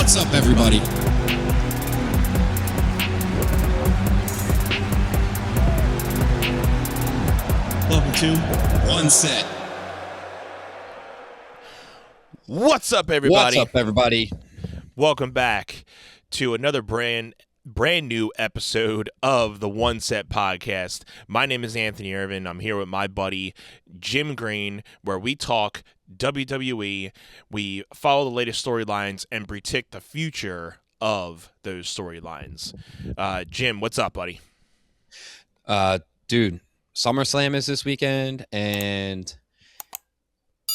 What's up, everybody? Welcome to One Set. What's up, everybody? What's up, everybody? Welcome back to another brand new episode of the One Set Podcast. My name is Anthony Irvin. I'm here with my buddy Jim Green, where we talk WWE. We follow the latest storylines and predict the future of those storylines. Jim, what's up, buddy? Dude, SummerSlam is this weekend, and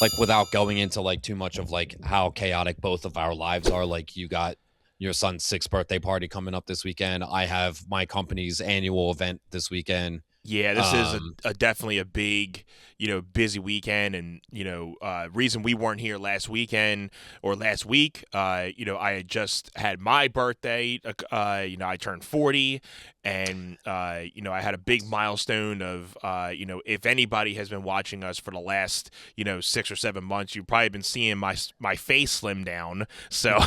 like without going into like too much of like how chaotic both of our lives are, like you got your son's 6th birthday party coming up this weekend. I have my company's annual event this weekend. Yeah, this is definitely a big, busy weekend, and reason we weren't here last weekend or last week. I had just had my birthday. I turned 40, and I had a big milestone of if anybody has been watching us for the last 6 or 7 months, you've probably been seeing my face slim down. So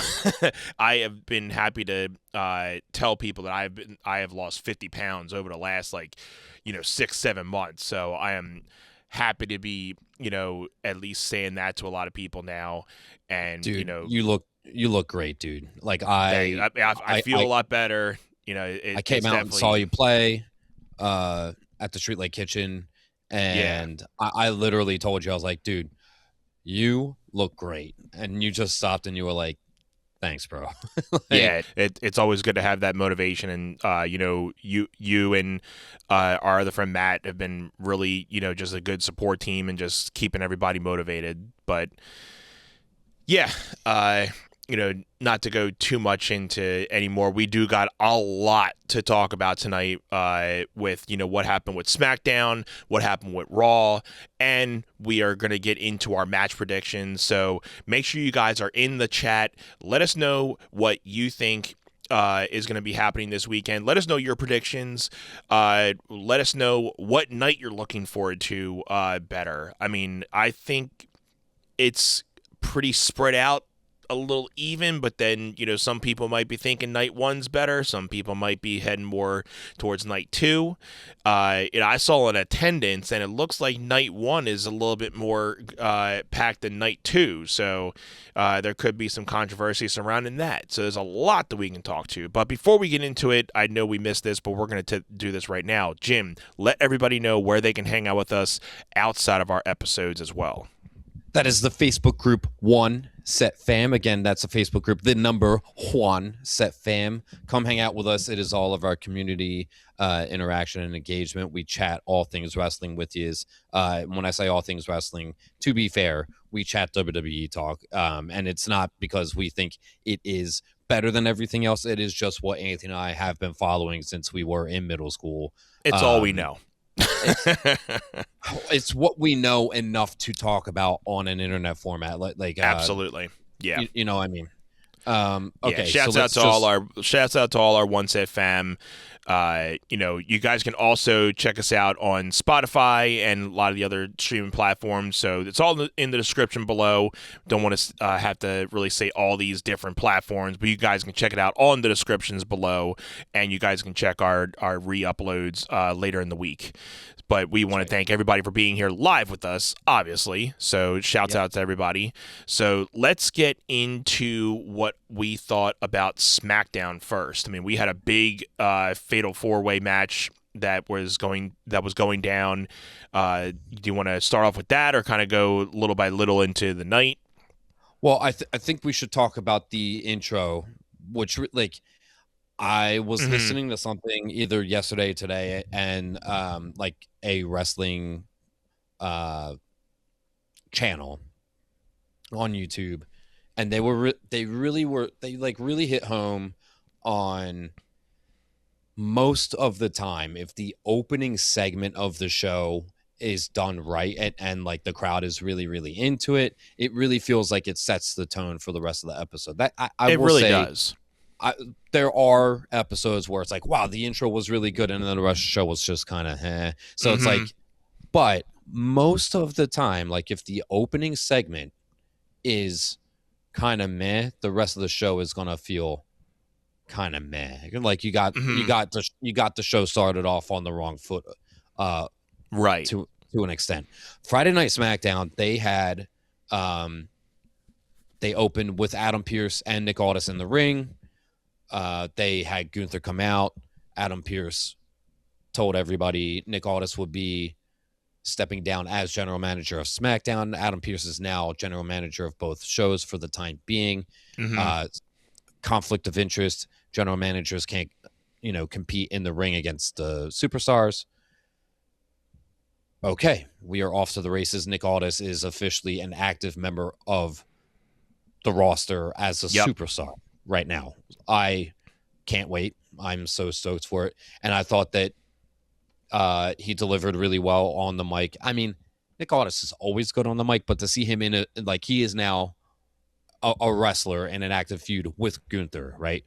I have been happy to tell people that I have lost 50 pounds over the last 6-7 months. So I am happy to be at least saying that to a lot of people now. And dude, you look great, dude. Like I feel a lot better. I came out and saw you play at the Street Lake Kitchen, and I literally told you, I was like, dude, you look great. And you just stopped and you were like, thanks, bro. It's always good to have that motivation, and you and our other friend Matt have been really just a good support team and just keeping everybody motivated. But not to go too much into anymore, we do got a lot to talk about tonight with what happened with SmackDown, what happened with Raw, and we are going to get into our match predictions. So make sure you guys are in the chat. Let us know what you think is going to be happening this weekend. Let us know your predictions. Let us know what night you're looking forward to better. I mean, I think it's pretty spread out, a little even, but then some people might be thinking night 1's better, some people might be heading more towards night 2. I saw an attendance, and it looks like night 1 is a little bit more packed than night 2, so there could be some controversy surrounding that. So there's a lot that we can talk to, but before we get into it, I know we missed this, but we're going to do this right now. Jim, let everybody know where they can hang out with us outside of our episodes as well. That is the Facebook group One Set Fam. Again, that's a Facebook group, the number One Set Fam. Come hang out with us. It is all of our community interaction and engagement. We chat all things wrestling with you. When I say all things wrestling, to be fair, we chat WWE talk. And it's not because we think it is better than everything else. It is just what Anthony and I have been following since we were in middle school. It's all we know. It's what we know enough to talk about on an internet format, like absolutely, yeah. You know what I mean? Okay. Shouts out to all our One Set fam. You guys can also check us out on Spotify and a lot of the other streaming platforms. So it's all in the description below. Don't want to have to really say all these different platforms, but you guys can check it out all in the descriptions below, and you guys can check our re-uploads later in the week. But we want to thank everybody for being here live with us, obviously. So shouts out to everybody. So let's get into what we thought about SmackDown first. I mean, we had a big fatal 4-way match that was going down. Do you want to start off with that, or kind of go little by little into the night? Well, I think we should talk about the intro, which I was listening to something either yesterday or today, and a wrestling channel on YouTube, and they really hit home on most of the time. If the opening segment of the show is done right and like the crowd is really, really into it, it really feels like it sets the tone for the rest of the episode. That I will really say, does. There are episodes where it's like, wow, the intro was really good, and then the rest of the show was just kind of So it's like, but most of the time, like if the opening segment is kind of meh, the rest of the show is gonna feel kind of meh. Like you got the show started off on the wrong foot, Right. to an extent. Friday Night SmackDown, they had they opened with Adam Pearce and Nick Aldis in the ring. They had Gunther come out. Adam Pearce told everybody Nick Aldis would be stepping down as general manager of SmackDown. Adam Pearce is now general manager of both shows for the time being. Conflict of interest. General managers can't, compete in the ring against the superstars. Okay, we are off to the races. Nick Aldis is officially an active member of the roster as a superstar right now. I can't wait. I'm so stoked for it. And I thought that he delivered really well on the mic. I mean, Nick Aldis is always good on the mic, but to see him he is now a wrestler in an active feud with Gunther, right?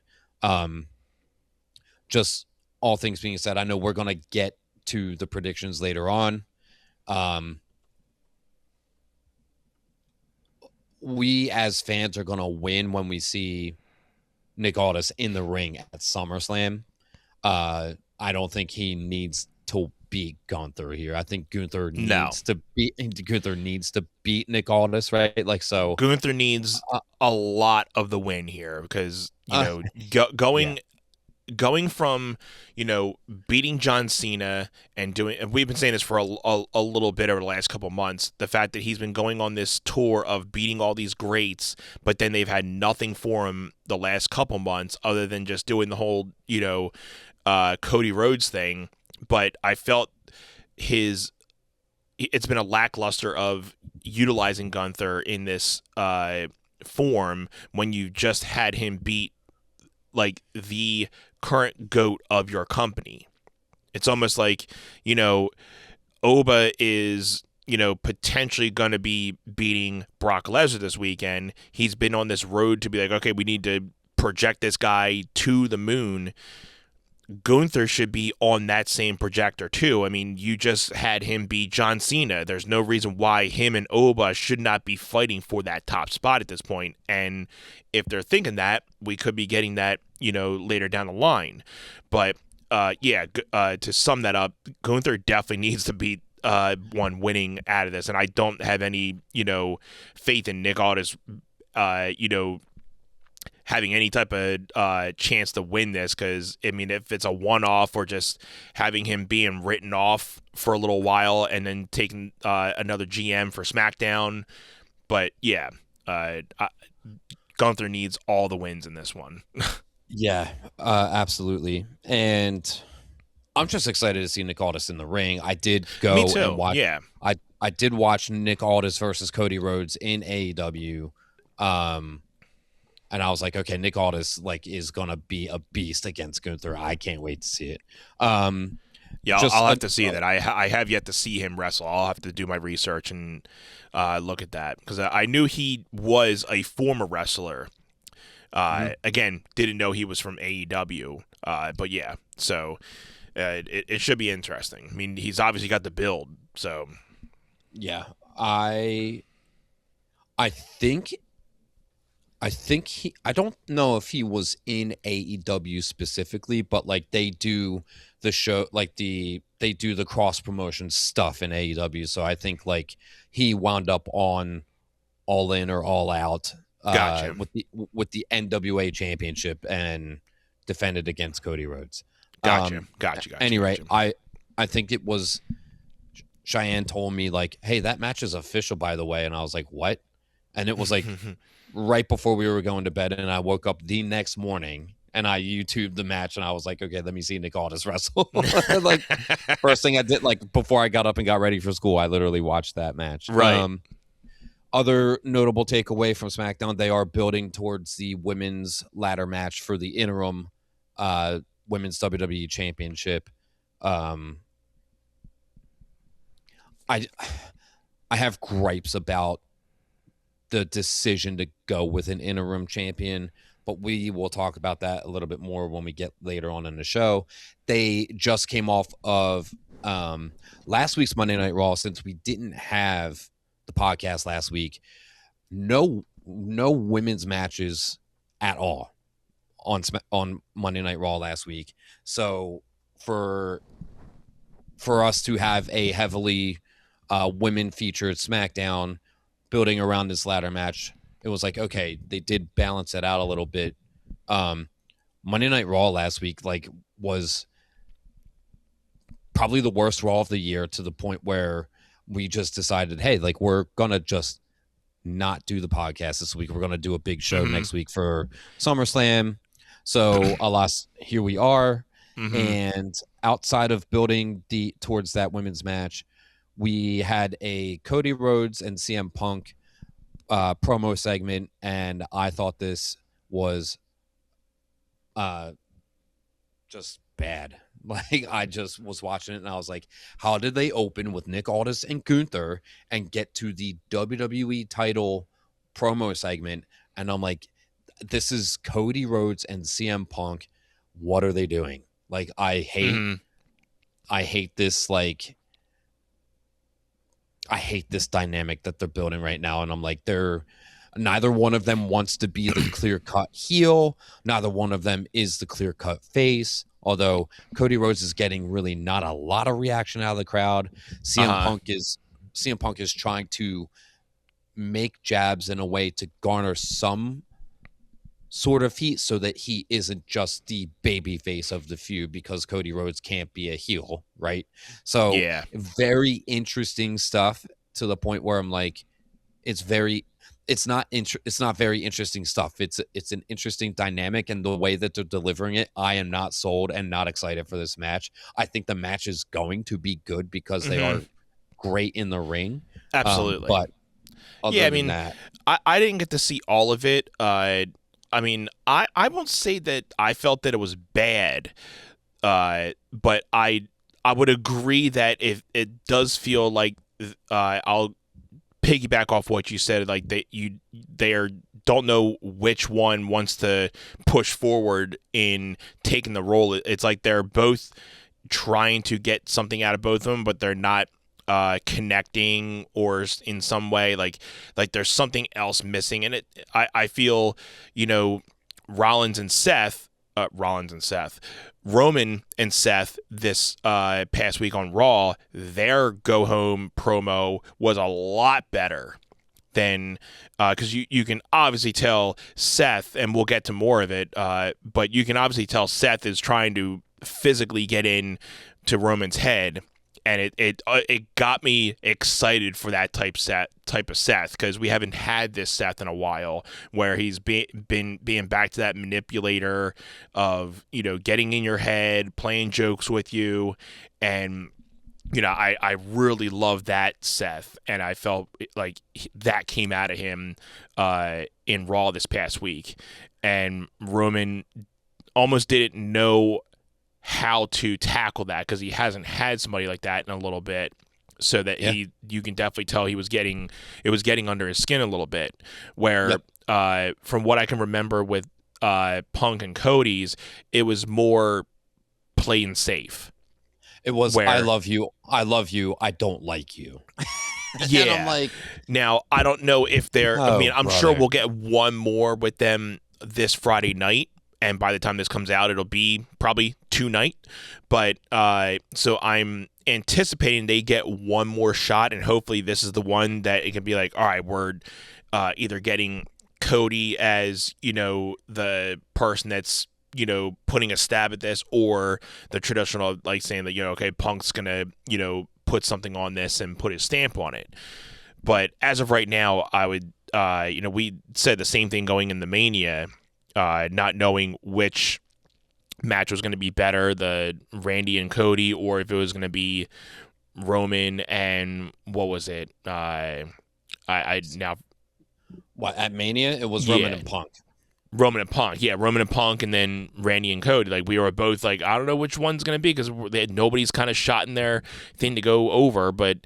Just all things being said, I know we're going to get to the predictions later on. We as fans are going to win when we see Nick Aldis in the ring at SummerSlam. I don't think he needs to beat Gunther here. I think Gunther needs to beat Nick Aldis, right? Like, so Gunther needs a lot of the win here because going from beating John Cena and we've been saying this for a little bit over the last couple months, the fact that he's been going on this tour of beating all these greats, but then they've had nothing for him the last couple months other than just doing the whole Cody Rhodes thing. But I felt it's been a lackluster of utilizing Gunther in this form when you just had him beat like the current GOAT of your company. It's almost like, Oba is, potentially going to be beating Brock Lesnar this weekend. He's been on this road to be like, okay, we need to project this guy to the moon. Gunther should be on that same projector too. I mean, you just had him beat John Cena. There's no reason why him and Oba should not be fighting for that top spot at this point. And if they're thinking that, we could be getting that, later down the line. But to sum that up, Gunther definitely needs to beat one winning out of this. And I don't have any, faith in Nick Aldis, having any type of chance to win this, because I mean, if it's a one-off or just having him being written off for a little while and then taking another GM for SmackDown, but yeah, Gunther needs all the wins in this one. Yeah, absolutely, and I'm just excited to see Nick Aldis in the ring. I did go Me too. And watch. Yeah, I did watch Nick Aldis versus Cody Rhodes in AEW. And I was like, okay, Nick Aldis is gonna be a beast against Gunther. I can't wait to see it. Yeah, I'll have to see that. I have yet to see him wrestle. I'll have to do my research and look at that, because I knew he was a former wrestler. Again, didn't know he was from AEW. But yeah, so it should be interesting. I mean, he's obviously got the build. So yeah, I think I don't know if he was in AEW specifically, but like they do the show, they do the cross promotion stuff in AEW. So I think like he wound up on All In or All Out Gotcha. with the NWA championship and defended against Cody Rhodes. Gotcha. Anyway, gotcha. I think it was Cheyenne told me like, hey, that match is official, by the way. And I was like, what? And it was like right before we were going to bed, and I woke up the next morning and I YouTubed the match, and I was like, okay, let me see Nick Aldis wrestle. Like first thing I did, like before I got up and got ready for school, I literally watched that match. Right. Other notable takeaway from SmackDown, they are building towards the women's ladder match for the interim women's WWE championship. I have gripes about the decision to go with an interim champion, but we will talk about that a little bit more when we get later on in the show. They just came off of last week's Monday Night Raw. Since we didn't have the podcast last week, no no women's matches at all on Monday Night Raw last week. So for us to have a heavily women featured SmackDown building around this ladder match, it was like, okay, they did balance it out a little bit. Monday Night Raw last week was probably the worst Raw of the year, to the point where we just decided, hey, we're gonna just not do the podcast this week. We're gonna do a big show next week for SummerSlam. So alas, here we are. And outside of building towards that women's match, we had a Cody Rhodes and CM Punk promo segment, and I thought this was just bad. I just was watching it and I was like, how did they open with Nick Aldis and Gunther and get to the WWE title promo segment? And I'm like, this is Cody Rhodes and CM Punk. What are they doing? I hate this, I hate this dynamic that they're building right now. And I'm like, neither one of them wants to be the clear-cut heel. Neither one of them is the clear-cut face. Although Cody Rhodes is getting really not a lot of reaction out of the crowd. CM Punk is trying to make jabs in a way to garner some sort of heat so that he isn't just the baby face of the feud, because Cody Rhodes can't be a heel, right? So very interesting stuff, to the point where I'm like, it's not very interesting stuff. It's an interesting dynamic, and the way that they're delivering it, I am not sold and not excited for this match. I think the match is going to be good because they are great in the ring. Absolutely. But other than that, I didn't get to see all of it. I won't say that I felt that it was bad, but I would agree that if it does feel like I'll piggyback off what you said, they don't know which one wants to push forward in taking the role. It's like they're both trying to get something out of both of them, but they're not connecting, or in some way like there's something else missing. And I feel, Roman and Seth this past week on Raw, their go home promo was a lot better than, because you can obviously tell Seth, and we'll get to more of it, but you can obviously tell Seth is trying to physically get in to Roman's head. And it got me excited for that type of Seth, because we haven't had this Seth in a while, where he's been being back to that manipulator of, getting in your head, playing jokes with you. And, I really love that Seth, and I felt like that came out of him in Raw this past week. And Roman almost didn't know how to tackle that, because he hasn't had somebody like that in a little bit, so that you can definitely tell it was getting under his skin a little bit, where from what I can remember with Punk and Cody's, it was more plain safe. It was, I love you, I don't like you. Yeah. And I'm like, now I don't know if they're, I'm sure we'll get one more with them this Friday night, and by the time this comes out, it'll be probably tonight. But so I'm anticipating they get one more shot, and hopefully this is the one that it can be like, all right, we're either getting Cody as, the person that's, putting a stab at this, or the traditional, saying that, okay, Punk's going to, put something on this and put his stamp on it. But as of right now, I would, we said the same thing going in the Mania, not knowing which match was going to be better, the Randy and Cody, or if it was going to be Roman and what was it? At Mania? It was Roman and Punk. Roman and Punk, and then Randy and Cody. We were both like, I don't know which one's going to be, because nobody's kind of shot in their thing to go over. But,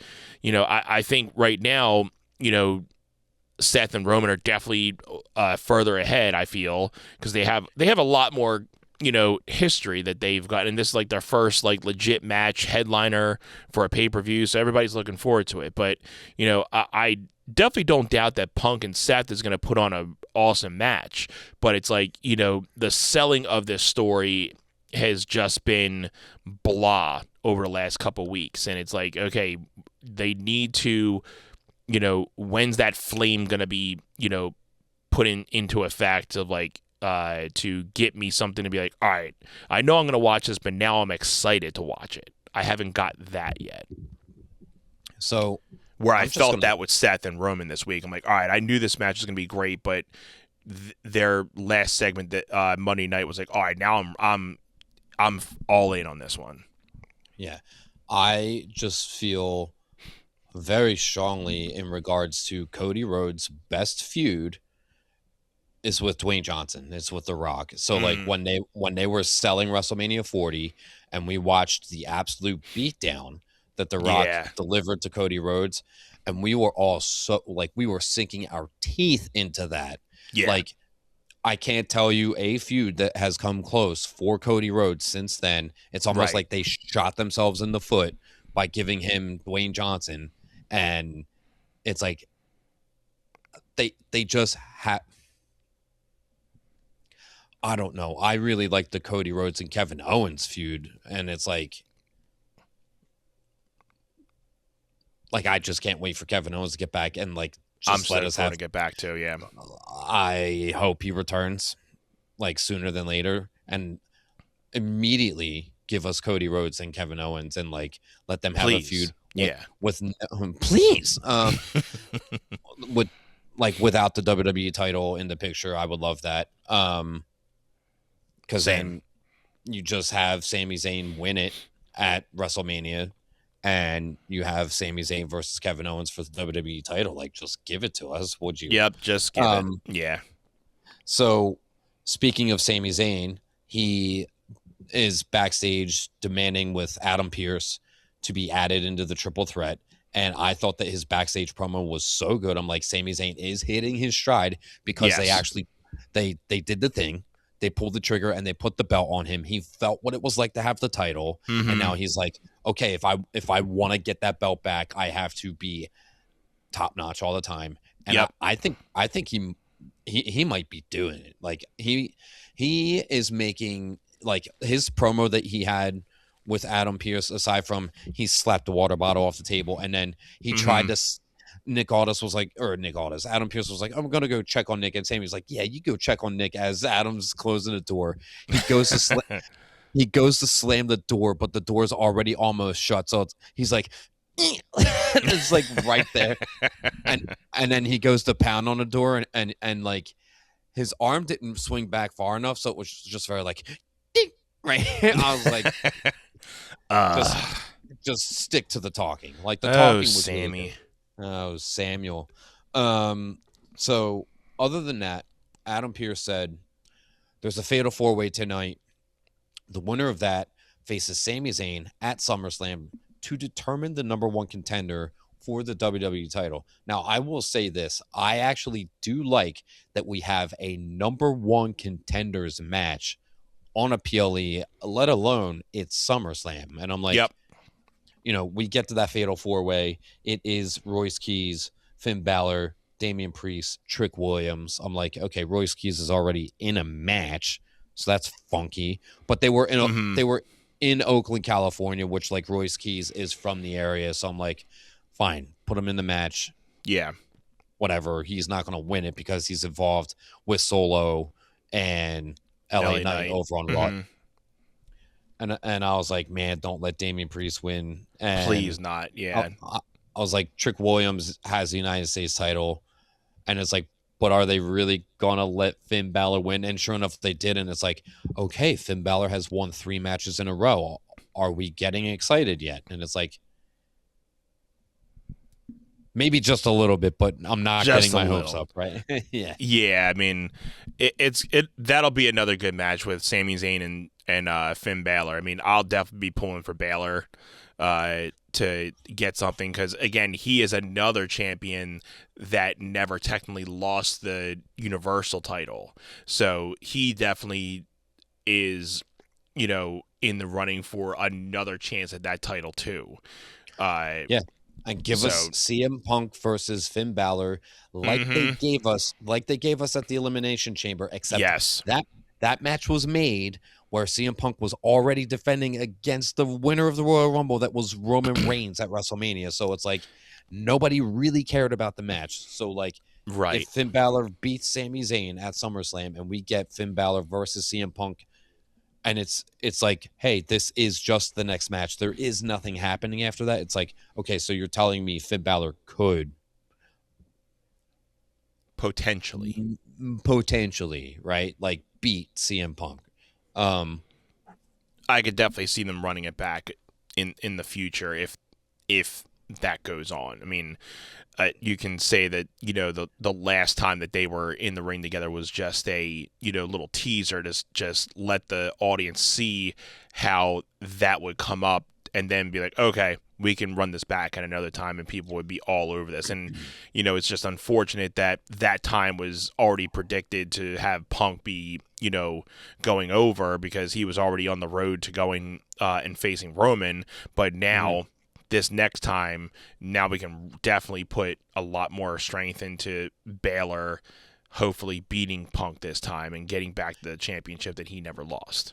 I think right now, Seth and Roman are definitely further ahead, I feel, because they have a lot more history that they've got, and this is like their first like legit match headliner for a pay-per-view, so everybody's looking forward to it. But I definitely don't doubt that Punk and Seth is going to put on an awesome match, but it's like the selling of this story has just been blah over the last couple weeks, and it's like, okay, they need to when's that flame going to be put into effect of like to get me something to be like, all right, I know I'm going to watch this, but now I'm excited to watch it. I haven't got that yet. So where I felt that with Seth and Roman this week, I'm like, all right, I knew this match was going to be great, but their last segment that Monday night was like, all right, now I'm all in on this one. Yeah, I just feel very strongly in regards to Cody Rhodes' best feud is with Dwayne Johnson. It's with The Rock. So like when they were selling WrestleMania 40 and we watched the absolute beatdown that The Rock delivered to Cody Rhodes, and we were all so like we were sinking our teeth into that. Yeah. Like I can't tell you a feud that has come close for Cody Rhodes since then. It's almost like they shot themselves in the foot by giving him Dwayne Johnson, and it's like they just have. I don't know. I really like the Cody Rhodes and Kevin Owens feud, and it's like I just can't wait for Kevin Owens to get back and like just let us have to get back to. Yeah, I hope he returns like sooner than later and immediately give us Cody Rhodes and Kevin Owens and like let them have a feud. With please with like without the WWE title in the picture. I would love that. Because then you just have Sami Zayn win it at WrestleMania, and you have Sami Zayn versus Kevin Owens for the WWE title. Like, just give it to us, would you? Yep, just give it. Yeah. So, speaking of Sami Zayn, he is backstage demanding with Adam Pearce to be added into the triple threat. And I thought that his backstage promo was so good. I'm like, Sami Zayn is hitting his stride because they actually they did the thing. They pulled the trigger and they put the belt on him. He felt what it was like to have the title. And now he's like, okay, if I want to get that belt back, I have to be top notch all the time. And I think he might be doing it. Like he is making like his promo that he had with Adam Pearce, aside from he slapped the water bottle off the table and then he tried to Adam Pearce was like, I'm going to go check on Nick. And Sammy's like, yeah, you go check on Nick as Adam's closing the door. He goes to slam the door, but the door's already almost shut. So he's like, it's like right there. And then he goes to pound on the door and like his arm didn't swing back far enough. So it was just very like, right. I was like, just stick to the talking. Like the talking was Sammy. Really Oh, Samuel. So other than that, Adam Pearce said there's a fatal 4-way tonight. The winner of that faces Sami Zayn at SummerSlam to determine the number one contender for the WWE title. Now, I will say this. I actually do like that we have a number one contenders match on a PLE, let alone it's SummerSlam. And I'm like, we get to that fatal 4-way. It is Royce Keys, Finn Balor, Damian Priest, Trick Williams. I'm like, okay, Royce Keys is already in a match, so that's funky. But they were in Oakland, California, which like Royce Keys is from the area. So I'm like, fine, put him in the match. Yeah, whatever. He's not going to win it because he's involved with Solo and LA Knight over on Raw. And I was like, man, don't let Damian Priest win. And please not. Yeah. I was like, Trick Williams has the United States title. And it's like, but are they really going to let Finn Balor win? And sure enough, they did. And it's like, okay, Finn Balor has won 3 matches in a row. Are we getting excited yet? And it's like, maybe just a little bit, but I'm not getting my hopes up, right? Yeah. Yeah, I mean, that'll be another good match with Sami Zayn and Finn Balor. I mean, I'll definitely be pulling for Balor to get something because, again, he is another champion that never technically lost the Universal title. So he definitely is, in the running for another chance at that title too. Yeah. And give us CM Punk versus Finn Balor they gave us at the Elimination Chamber, except that match was made where CM Punk was already defending against the winner of the Royal Rumble that was Roman Reigns at WrestleMania. So it's like nobody really cared about the match. So like if Finn Balor beats Sami Zayn at SummerSlam and we get Finn Balor versus CM Punk, and it's like, hey, this is just the next match. There is nothing happening after that. It's like, okay, so you're telling me Finn Balor could potentially, right? Like beat CM Punk. I could definitely see them running it back in the future if that goes on. I mean, you can say that, the last time that they were in the ring together was just a, little teaser to just let the audience see how that would come up and then be like, okay, we can run this back at another time and people would be all over this. And, it's just unfortunate that that time was already predicted to have Punk be, going over because he was already on the road to going and facing Roman. But now this next time, now we can definitely put a lot more strength into Balor hopefully beating Punk this time and getting back the championship that he never lost.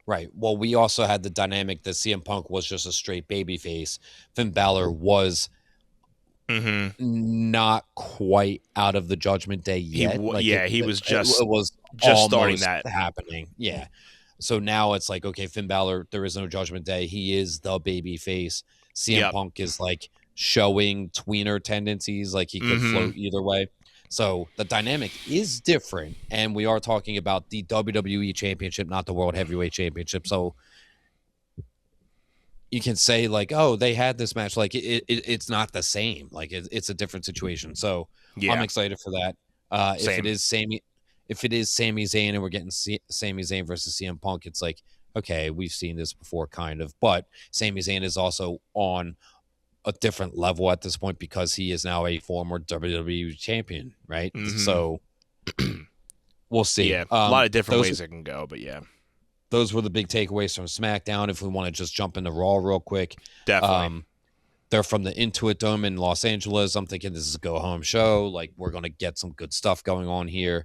Right. Well, we also had the dynamic that CM Punk was just a straight babyface. Finn Balor was not quite out of the Judgment Day yet. He was just starting that happening. Yeah. So now it's like, okay, Finn Balor, there is no Judgment Day. He is the babyface. CM Punk is like showing tweener tendencies, like he could float either way. So the dynamic is different, and we are talking about the WWE Championship, not the World Heavyweight Championship. So you can say like, oh, they had this match, like it's not the same, like it's a different situation. So I'm excited for that. If it is Sami Zayn and we're getting Sami Zayn versus CM Punk, it's like, okay, we've seen this before, kind of, but Sami Zayn is also on a different level at this point because he is now a former WWE champion, right? So we'll see. Yeah, a lot of different ways it can go, but yeah. Those were the big takeaways from SmackDown. If we want to just jump into Raw real quick. Definitely. They're from the Intuit Dome in Los Angeles. I'm thinking this is a go-home show. Like, we're going to get some good stuff going on here.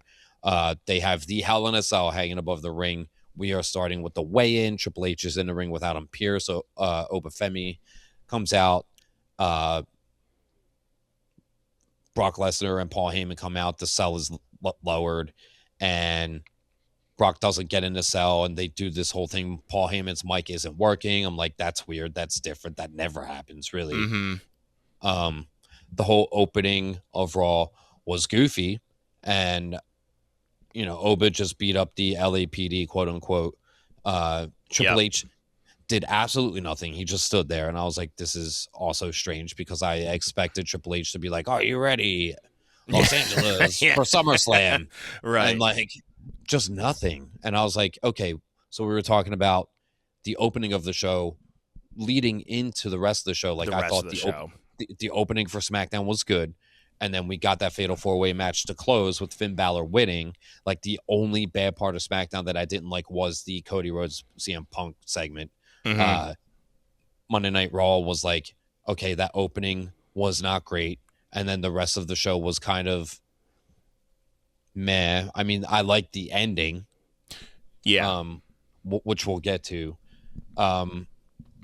They have the Hell in a Cell hanging above the ring. We are starting with the weigh-in. Triple H is in the ring with Adam Pearce. So Obafemi comes out. Brock Lesnar and Paul Heyman come out. The cell is lowered, and Brock doesn't get in the cell, and they do this whole thing. Paul Heyman's mic isn't working. I'm like, that's weird. That's different. That never happens, really. The whole opening of Raw was goofy, and Oba just beat up the LAPD, quote unquote. Triple H did absolutely nothing. He just stood there, and I was like, this is also strange because I expected Triple H to be like, are you ready, Los Angeles, for SummerSlam? Right. And like, just nothing. And I was like, okay, so we were talking about the opening of the show leading into the rest of the show. Like, I thought the opening for SmackDown was good. And then we got that fatal four-way match to close with Finn Balor winning. Like, the only bad part of SmackDown that I didn't like was the Cody Rhodes CM Punk segment. Monday Night Raw was like, okay, that opening was not great. And then the rest of the show was kind of meh. I mean, I liked the ending. Yeah. Which we'll get to.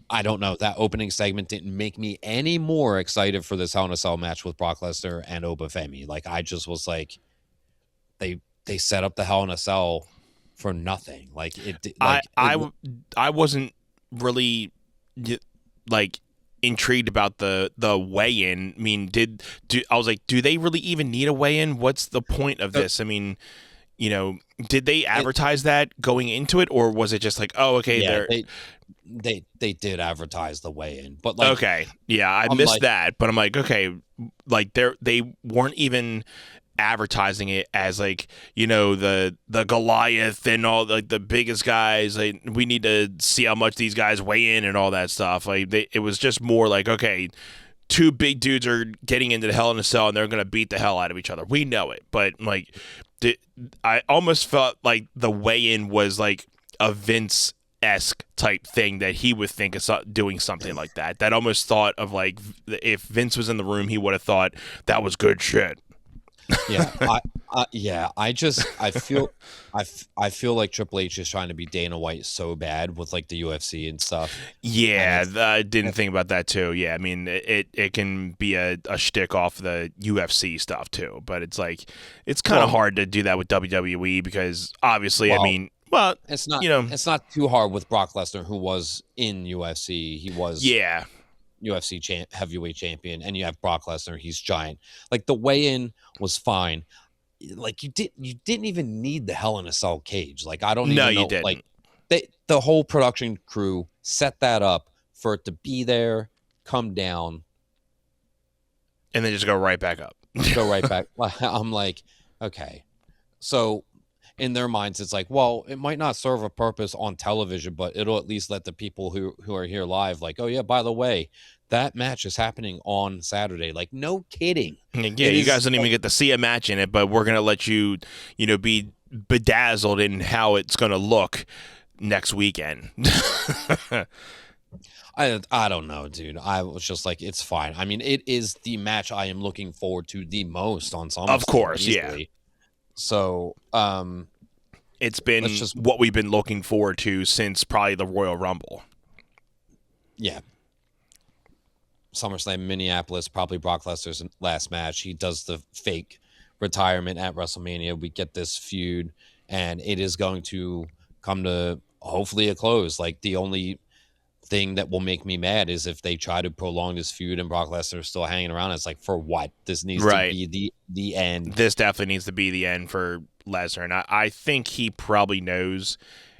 I don't know. That opening segment didn't make me any more excited for this Hell in a Cell match with Brock Lesnar and Obafemi. Like, I just was like, they set up the Hell in a Cell for nothing. Like, I wasn't really like intrigued about the weigh-in. I mean, I was like, do they really even need a weigh-in? What's the point of this? I mean, did they advertise that going into it, or was it just like, oh, okay, they did advertise the weigh-in, but like, okay, yeah, I missed that, but I'm like, okay, like they weren't even advertising it as like, the Goliath and all, like the biggest guys, like we need to see how much these guys weigh in and all that stuff. Like it was just more like, okay, two big dudes are getting into the Hell in a Cell and they're gonna beat the hell out of each other. We know it, but like I almost felt like the weigh-in was like a Vince-esque type thing that he would think of doing something like that. That almost thought of like if Vince was in the room, he would have thought that was good shit. Yeah, I feel like Triple H is trying to be Dana White so bad with like the UFC and stuff. Yeah, I didn't think about that too. Yeah, I mean it can be a shtick off the UFC stuff too, but it's like it's kind of hard to do that with WWE because obviously, I mean, well, it's not it's not too hard with Brock Lesnar, who was in UFC. He was UFC heavyweight champion, and you have Brock Lesnar. He's giant. Like the weigh-in was fine. Like you didn't even need the Hell in a Cell cage. Like I don't even know. You didn't. Like the whole production crew set that up for it to be there, come down, and then just go right back up. Go right back. I'm like, okay, so. In their minds, it's like, well, it might not serve a purpose on television, but it'll at least let the people who are here live, like, oh yeah, by the way, that match is happening on Saturday. Like, no kidding. Yeah, you guys don't even get to see a match in it, but we're gonna let you, be bedazzled in how it's gonna look next weekend. I don't know, dude. I was just like, it's fine. I mean, it is the match I am looking forward to the most on SummerSlam. Of course, easily. Yeah. So, it's been what we've been looking forward to since probably the Royal Rumble. Yeah. SummerSlam, Minneapolis, probably Brock Lesnar's last match. He does the fake retirement at WrestleMania. We get this feud, and it is going to come to hopefully a close. Like the only thing that will make me mad is if they try to prolong this feud and Brock Lesnar is still hanging around. It's like, for what? This needs to be the end. This definitely needs to be the end for Lesnar, and I think he probably knows,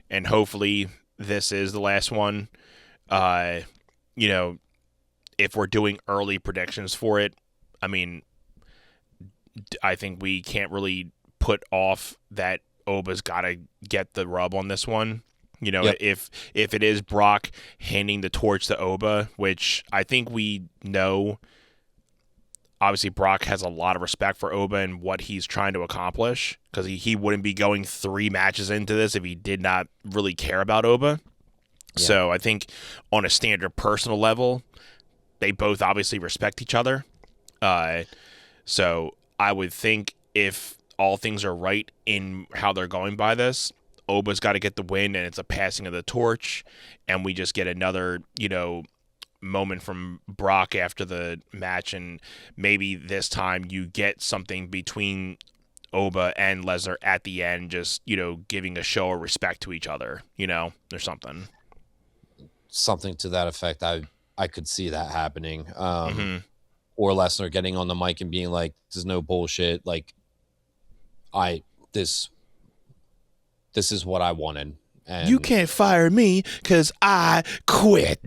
and hopefully this is the last one. If we're doing early predictions for it, I mean, I think we can't really put off that Oba's got to get the rub on this one. Yep. If it is Brock handing the torch to Oba, which I think we know, obviously Brock has a lot of respect for Oba and what he's trying to accomplish, because he wouldn't be going 3 matches into this if he did not really care about Oba. Yeah. So I think on a standard personal level, they both obviously respect each other. So I would think if all things are right in how they're going by this, Oba's got to get the win, and it's a passing of the torch, and we just get another, moment from Brock after the match, and maybe this time you get something between Oba and Lesnar at the end, just, giving a show of respect to each other, or something. Something to that effect. I could see that happening. Or Lesnar getting on the mic and being like, "This is no bullshit. Like, this is what I wanted. And you can't fire me because I quit."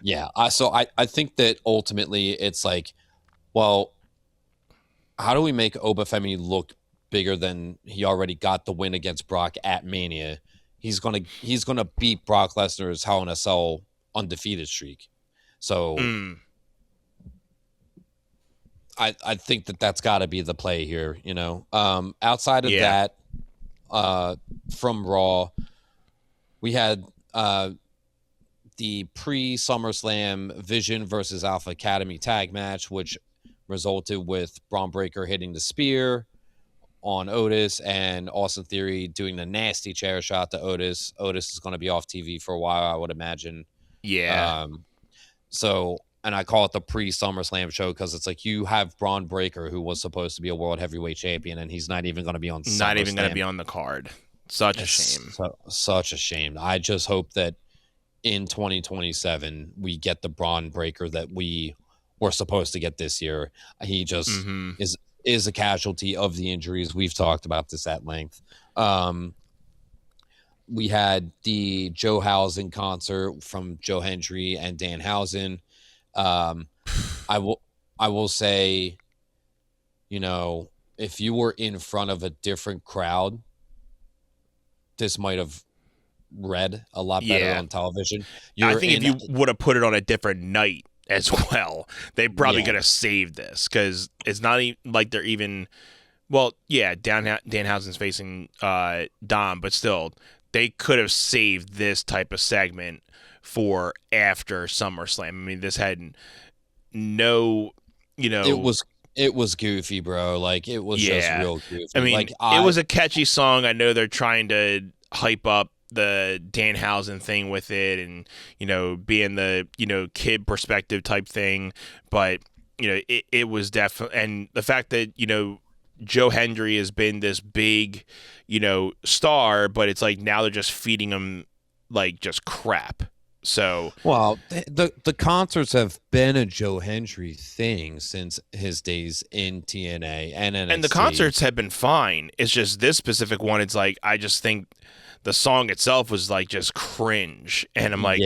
Yeah. So I think that ultimately it's like, well, how do we make Obafemi look bigger than he already got the win against Brock at Mania? He's gonna beat Brock Lesnar's Hell in a Cell undefeated streak. So I think that's got to be the play here, outside of that, from Raw, we had the pre-SummerSlam Vision versus Alpha Academy tag match, which resulted with Braun Breaker hitting the spear on Otis and Austin Theory doing the nasty chair shot to Otis. Otis is going to be off TV for a while, I would imagine. Yeah. And I call it the pre-SummerSlam show because it's like you have Braun Breaker, who was supposed to be a world heavyweight champion, and he's not even going to be on SummerSlam. Not even going to be on the card. Such a shame. Such a shame. I just hope that in 2027 we get the Braun Breaker that we were supposed to get this year. He just is a casualty of the injuries. We've talked about this at length. We had the Joe Housen concert from Joe Hendry and Dan Housen. I will say, if you were in front of a different crowd, this might have read a lot better on television. I think if you would have put it on a different night as well, they probably could have saved this, because it's not like they're even Well, yeah, Danhausen's facing Dom, but still, they could have saved this type of segment for after SummerSlam. I mean, this had no, It was goofy, bro. Like it was just yeah. real goofy. I mean, like it was a catchy song. I know they're trying to hype up the Danhausen thing with it, and being the kid perspective type thing, but it was definitely, and the fact that Joe Hendry has been this big star, but it's like now they're just feeding him like just crap. So well, the concerts have been a Joe Hendry thing since his days in TNA and NXT. And the concerts have been fine. It's just this specific one. It's like I just think the song itself was like just cringe, and I'm like,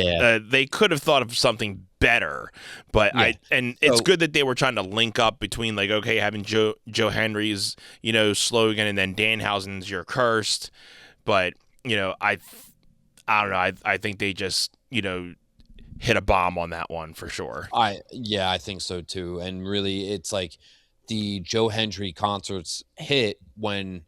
they could have thought of something better. But it's good that they were trying to link up between like, okay, having Joe Hendry's slogan and then Danhausen's "You're Cursed," but I don't know. I think they just hit a bomb on that one for sure. I think so too. And really, it's like the Joe Hendry concerts hit when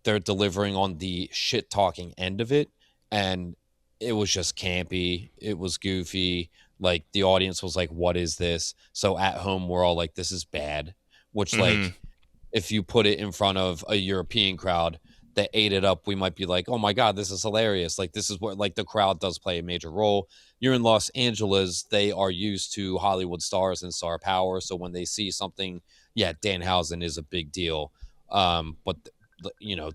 they're delivering on the shit talking end of it, and it was just campy. It was goofy. Like the audience was like, "What is this?" So at home, we're all like, "This is bad." Which like, if you put it in front of a European crowd that ate it up, we might be like, "Oh my God, this is hilarious." Like this is what, like, the crowd does play a major role. You're in Los Angeles. They are used to Hollywood stars and star power. So when they see something, Danhausen is a big deal. But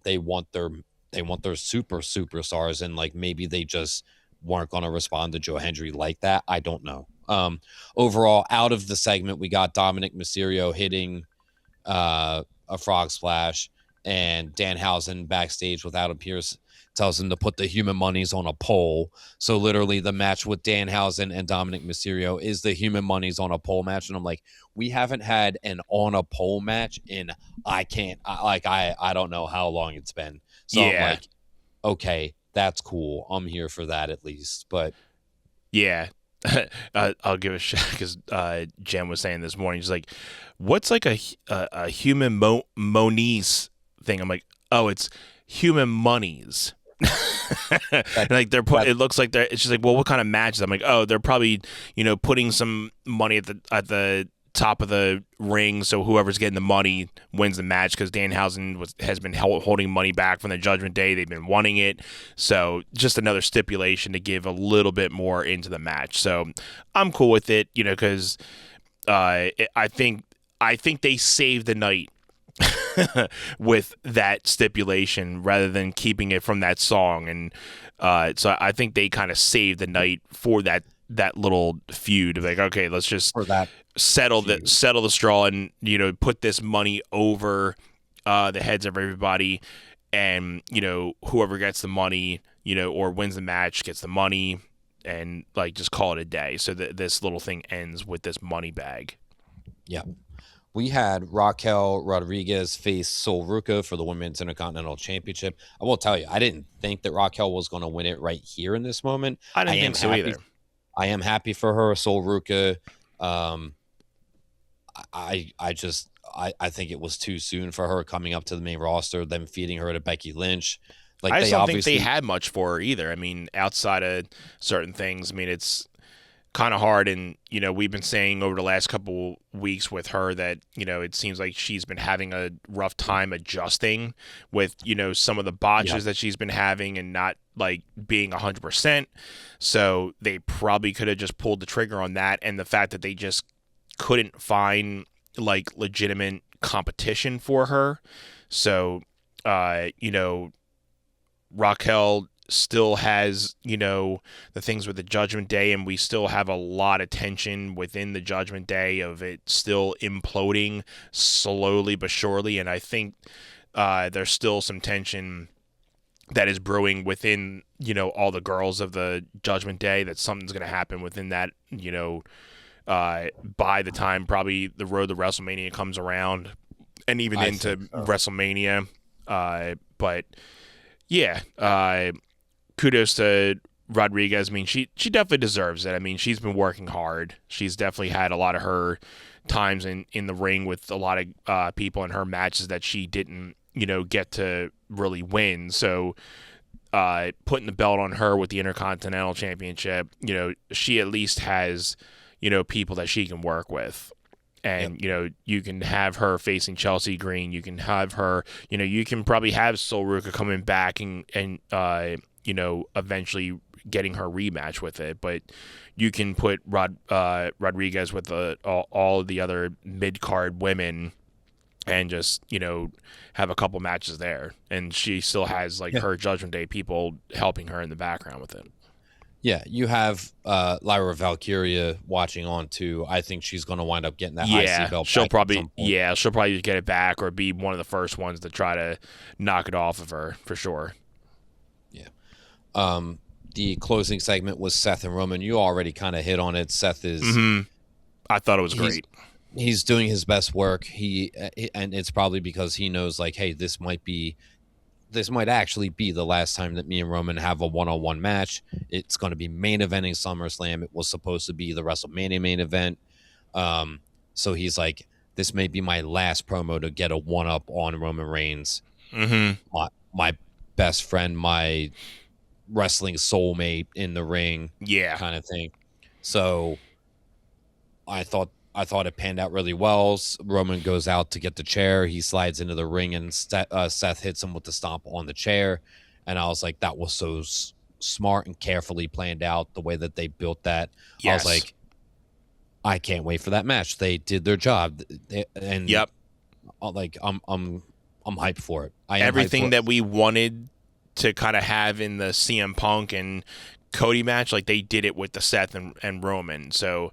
they want their superstars, and like maybe they just weren't going to respond to Joe Hendry like that. I don't know. Overall, out of the segment, we got Dominic Mysterio hitting a frog splash, and Danhausen backstage with Adam Pearce tells him to put the human monies on a pole. So literally the match with Danhausen and Dominic Mysterio is the human monies on a pole match. And I'm like, we haven't had an on a pole match in I don't know how long it's been. So I'm like, okay, that's cool. I'm here for that at least. But I'll give a shot because Jen was saying this morning, she's like, what's like a human monies thing? I'm like, oh, it's human monies. And like it looks like it's just like, well, what kind of matches? I'm like, oh, they're probably putting some money at the top of the ring, so whoever's getting the money wins the match, because Danhausen has been holding money back from the Judgment Day. They've been wanting it, so just another stipulation to give a little bit more into the match. So I'm cool with it, because I think they saved the night with that stipulation rather than keeping it from that song, and so I think they kind of saved the night for that little feud of like, okay, let's just settle the straw and put this money over the heads of everybody, and whoever gets the money or wins the match gets the money, and like just call it a day, so that this little thing ends with this money bag. Yeah. We had Raquel Rodriguez face Sol Ruca for the Women's Intercontinental Championship. I will tell you, I didn't think that Raquel was going to win it right here in this moment. I didn't think so either. I am happy for her, Sol Ruca. I think it was too soon for her coming up to the main roster, them feeding her to Becky Lynch. Like, I just don't think they had much for her either. I mean, outside of certain things, I mean, it's kind of hard, and we've been saying over the last couple weeks with her that it seems like she's been having a rough time adjusting with some of the botches that she's been having and not like being 100%. So they probably could have just pulled the trigger on that, and the fact that they just couldn't find like legitimate competition for her. So Raquel still has the things with the Judgment Day, and we still have a lot of tension within the Judgment Day of it still imploding slowly but surely, and I think there's still some tension that is brewing within all the girls of the Judgment Day, that something's going to happen within that by the time probably the road to WrestleMania comes around, and even into WrestleMania. But yeah, kudos to Rodriguez. I mean, she definitely deserves it. I mean, she's been working hard. She's definitely had a lot of her times in the ring with a lot of people in her matches that she didn't, get to really win. So putting the belt on her with the Intercontinental Championship, she at least has, people that she can work with. And, you can have her facing Chelsea Green. You can have her, you can probably have Sol Ruka coming back and eventually getting her rematch with it. But you can put Rodriguez with all of the other mid-card women and just, have a couple matches there. And she still has, her Judgment Day people helping her in the background with it. Yeah, you have Lyra Valkyria watching on too. I think she's going to wind up getting that IC belt. She'll probably get it back or be one of the first ones to try to knock it off of her for sure. Yeah. The closing segment was Seth and Roman. You already kind of hit on it. Seth is. Mm-hmm. I thought it was great. He's doing his best work. And it's probably because he knows, hey, this might actually be the last time that me and Roman have a one-on-one match. It's going to be main eventing SummerSlam. It was supposed to be the WrestleMania main event. So he's like, this may be my last promo to get a one-up on Roman Reigns. Mm-hmm. My best friend, my wrestling soulmate in the ring. Yeah. Kind of thing. So I thought it panned out really well. Roman goes out to get the chair. He slides into the ring, and Seth hits him with the stomp on the chair. And I was like, that was so smart and carefully planned out, the way that they built that. Yes. I was like, I can't wait for that match. They did their job. And yep. I'm hyped for it. Everything that we wanted to kind of have in the CM Punk and Cody match, they did it with the Seth and Roman. So,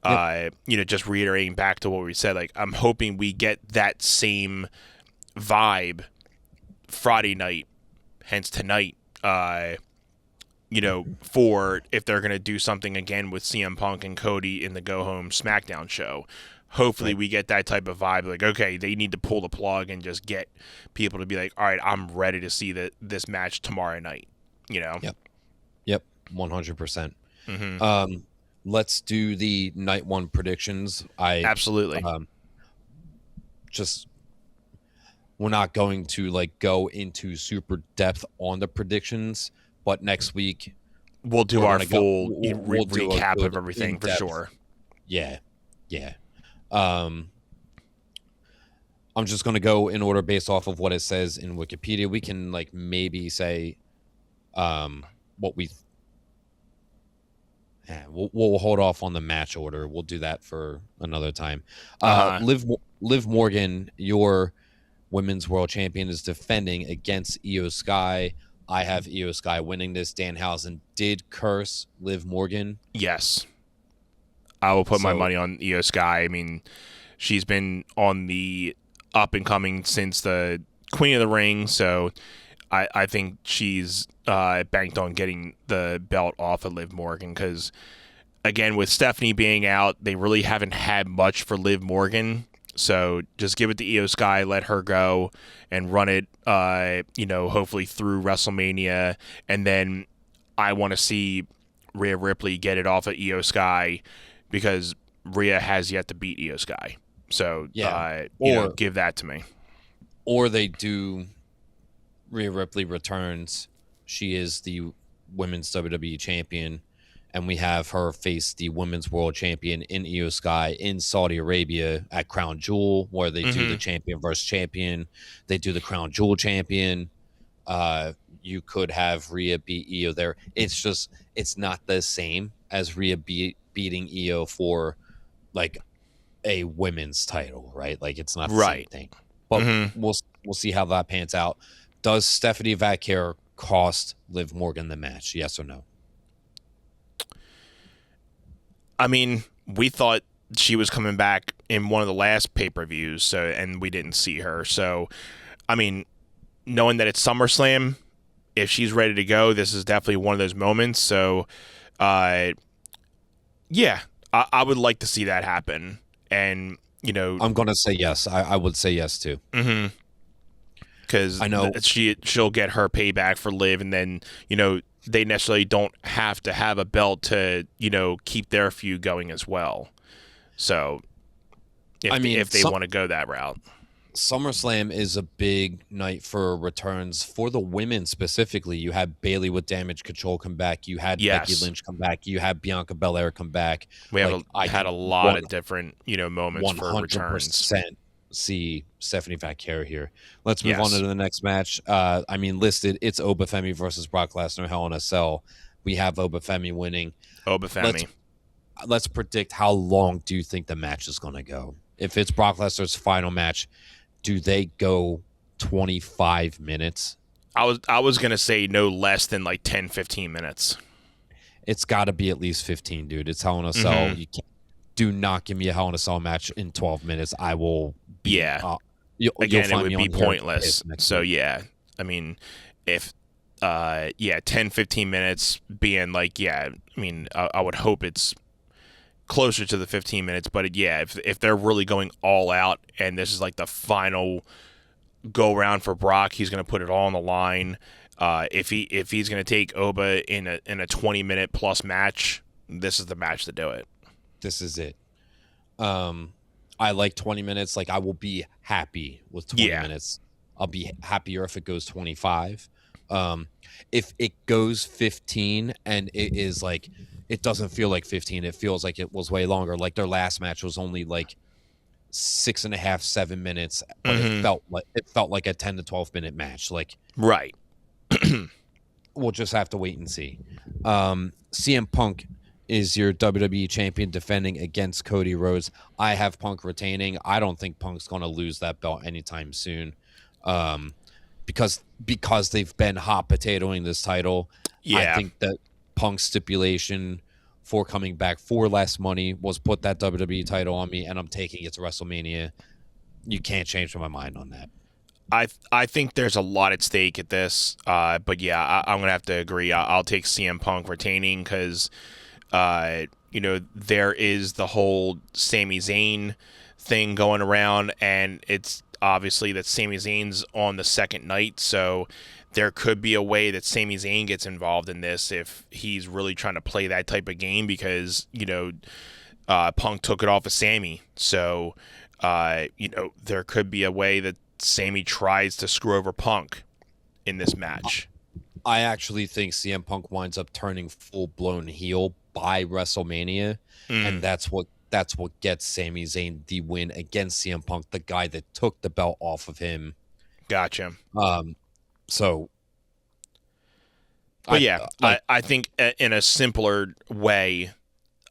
just reiterating back to what we said, I'm hoping we get that same vibe Friday night, hence tonight, for if they're going to do something again with CM Punk and Cody in the Go Home SmackDown show. Hopefully we get that type of vibe. Okay, they need to pull the plug and just get people to be like, all right, I'm ready to see this match tomorrow night, Yep, 100%. Mm-hmm. Let's do the night one predictions. Absolutely. We're not going to go into super depth on the predictions, but next week we'll do our full recap of everything for sure. Yeah. I'm just going to go in order based off of what it says in Wikipedia. We can maybe say what we. We'll hold off on the match order. We'll do that for another time. Liv Morgan, your women's world champion, is defending against Io Sky. I have Io Sky winning this. Danhausen did curse Liv Morgan. Yes. I will put my money on Io Sky. I mean, she's been on the up and coming since the Queen of the Ring, so I think she's banked on getting the belt off of Liv Morgan because, again, with Stephanie being out, they really haven't had much for Liv Morgan. So just give it to Io Sky, let her go, and run it, hopefully through WrestleMania. And then I want to see Rhea Ripley get it off of Io Sky because Rhea has yet to beat Io Sky. So, give that to me. Or they do... Rhea Ripley returns. She is the women's WWE champion, and we have her face the women's world champion in Io Sky in Saudi Arabia at Crown Jewel, where they do the champion versus champion. They do the Crown Jewel champion. You could have Rhea beat Io there. It's not the same as Rhea beating Io for a women's title, right? It's not the same thing. But we'll see how that pans out. Does Stephanie Vaquer cost Liv Morgan the match? Yes or no? I mean, we thought she was coming back in one of the last pay-per-views, and we didn't see her. So, I mean, knowing that it's SummerSlam, if she's ready to go, this is definitely one of those moments. So, I would like to see that happen. And, I'm going to say yes. I would say yes, too. Mm-hmm. Because I know she'll get her payback for Liv, and then they necessarily don't have to have a belt to keep their feud going as well. So if they want to go that route. SummerSlam is a big night for returns for the women specifically. You had Bayley with Damage Control come back. You had Becky Lynch come back. You had Bianca Belair come back. We had a lot of different moments for returns. 100% see Stephanie Vaquero here. Let's move on to the next match. Listed, it's Obafemi versus Brock Lesnar, Hell in a Cell. We have Obafemi winning. Obafemi. Let's predict, how long do you think the match is going to go? If it's Brock Lesnar's final match, do they go 25 minutes? I was going to say no less than like 10, 15 minutes. It's got to be at least 15, dude. It's Hell in a Cell. You can't, do not give me a Hell in a Cell match in 12 minutes. I will be, it would be pointless. So yeah, I mean, if 10, 15 minutes being like, I would hope it's closer to the 15 minutes, but if they're really going all out and this is like the final go round for Brock, he's going to put it all on the line. If he's going to take Oba in a 20-minute plus match, this is the match to do it. This is it. I like 20 minutes. Like, I will be happy with 20 minutes. I'll be happier if it goes 25. If it goes 15 and it is like, it doesn't feel like 15. It feels like it was way longer. Like their last match was only like 6.5, 7 minutes, but it felt like a 10 to 12 minute match. Like, right. We'll just have to wait and see. CM Punk is your WWE champion defending against Cody Rhodes. I have Punk retaining. I don't think Punk's going to lose that belt anytime soon. Because they've been hot potatoing this title. I think that Punk's stipulation for coming back for less money was put that WWE title on me, and I'm taking it to WrestleMania. You can't change my mind on that. I think there's a lot at stake at this, but yeah, I'm gonna have to agree. I'll take CM Punk retaining because, there is the whole Sami Zayn thing going around, and it's obviously that Sami Zayn's on the second night, so there could be a way that Sami Zayn gets involved in this if he's really trying to play that type of game because, Punk took it off of Sami. So, there could be a way that Sami tries to screw over Punk in this match. I actually think CM Punk winds up turning full-blown heel by WrestleMania, and that's what gets Sami Zayn the win against CM Punk, the guy that took the belt off of him. Gotcha. So, but I think in a simpler way,